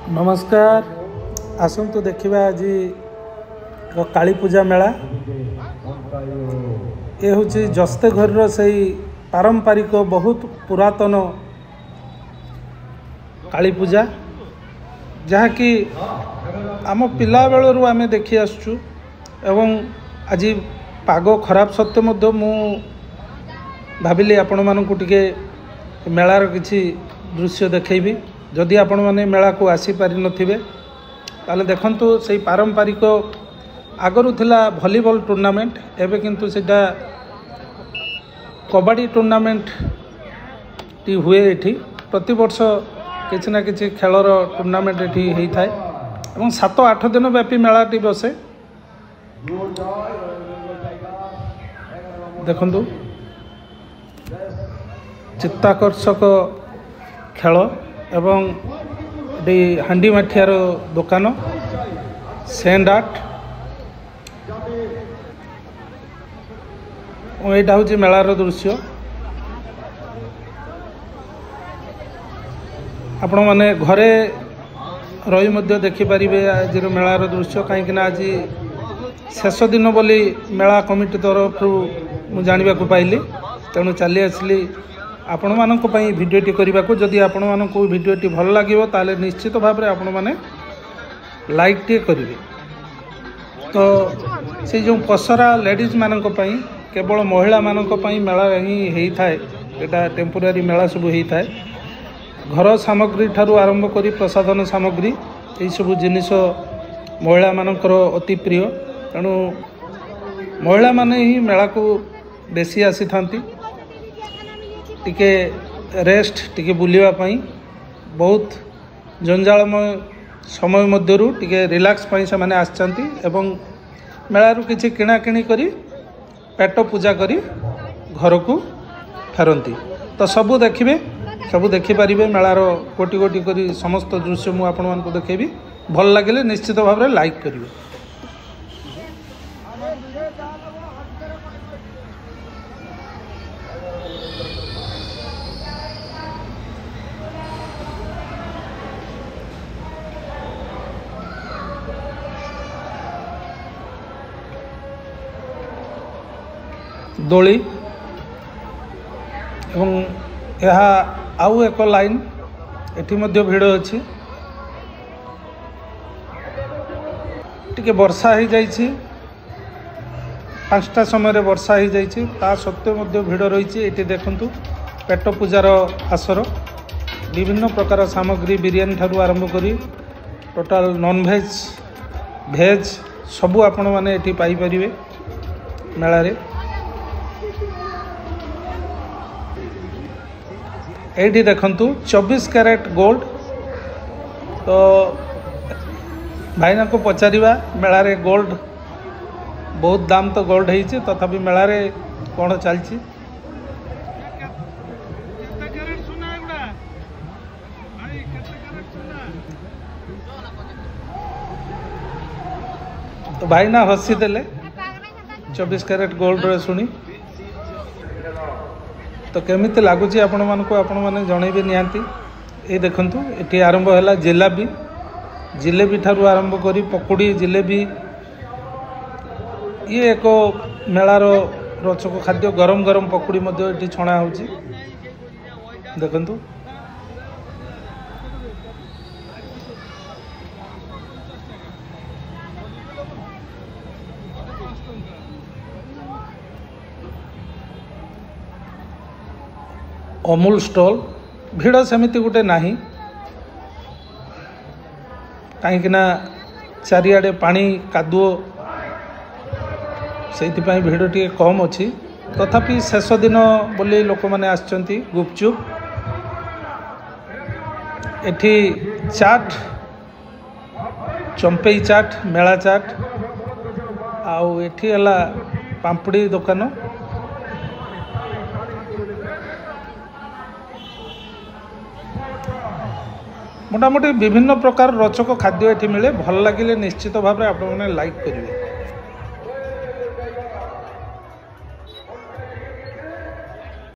नमस्कार। आसतु देखा आज काली पूजा मेला। ये हूँ जस्ते घर से पारंपरिक बहुत पुरातन काली पूजा जहाँकि आम पिला बेलू आम देखी आसुचु एवं आज पाग खराब सत्वे मध्य मु भाविली आपण मानकु टिके मेलार किछि दृश्य देखैबी। जदि आपण माने मेला को आसी पारि नथिबे ताले देखंतु सेही पारंपरिक आगरु थिला वॉलीबॉल टूर्नामेंट एबे किंतु सेटा कबड्डी टूर्नामेंट टी हुए। एठी प्रति वर्ष किछि ना किछि खेलर टूर्नामेंट एठी हेई थाए एवं 7-8 दिन व्यापी मेलाटी बसे। देखंतु चित्ताकर्षक खेल एवं हांडी माठियार दुकान सेंड आर्ट यहाँ हूँ मेलार दृश्य। आपण मैंने घरे रही मध्य देखिपारे आज मेलार दृश्य कहीं आज शेष दिन बोली मेला कमिटी तरफ मुझे जानवा पाइली तेणु चली आसली आपण मानक पई भिडियोटी करने को। जदि आपण मानक भिडियोटी भल लगे ताले निश्चित भाव में आपण मैंने लाइक टे करेंगे। तो से जो पसरा लेडीज मानक पई केवल महिला मानक पई मेला ही होता है। यहाँ टेम्पोरारी मेला सब होता है। घर सामग्री ठारू आरंभ करी प्रसाधन सामग्री यही सब जिनिस महिला मानकर अति प्रिय। तेणु महिला माने ही मेला को बेसी आसी थांती टिके रेस्ट टिके बुलिबा पई बहुत जंजालमय समय मध्यरु टिके रिलैक्स पई से माने आछंती एवं मेलारू किछि किणा किणी करी पेट पूजा करी घर को फेरंती। तो सबू देखिबे सबू देखि परिबे मेलार कोटी कोटी करी समस्त दृश्य मु आपण मानकु देखेबी। भल लागिले निश्चित भाव में लाइक करिवे। दोली एवं यह आउ एक लाइन एठी मध्य भीड़ अच्छी टिके वर्षा हो जाइछि 5टा समय वर्षा हो जाइछि ता सत्वे मध्य भीड़ रही। ये देखंतु पेट पूजार आसर विभिन्न प्रकार सामग्री बिरियानी ठारू आरंभ करी टोटाल नॉन वेज भेज सबू आपण माने एठी पाई परिवे मेला रे। एठी देखंतु 24 कैरेट गोल्ड। तो भाईना को पचारिबा मेला रे गोल्ड बहुत दाम तो गोल्ड है तथापि मेला रे कौन चलछि। तो भाईना हसी देले 24 कैरेट गोल्ड रे सुनी। तो केमिति लागुची आपण मानकु आपण माने जणैबे निहांती। ए देखंतु एठी आरंभ हैला जिलेबी जिलेबी ठारू आरंभ करी पकोड़ी जिलेबी। ये एक मेलार रोचक खाद्य गरम गरम पकोड़ी मध्य एठी छणा होची। देखंतु अमूल स्टॉल भीड़ सेमिति गोटे नाही कहीं चारिआडे पानी कादुओ से भीड़ टी कम अच्छी। तथापि शेष दिन बोली लोक मैंने आसचंती। गुपचुप एठी चाट चंपई चाट मेला चाट आउ एठी हला पांपड़ी दुकान। मोटामोटी विभिन्न प्रकार रोचक खाद्य ये मिले। भल लगे निश्चित भाव में आप लाइक करेंगे।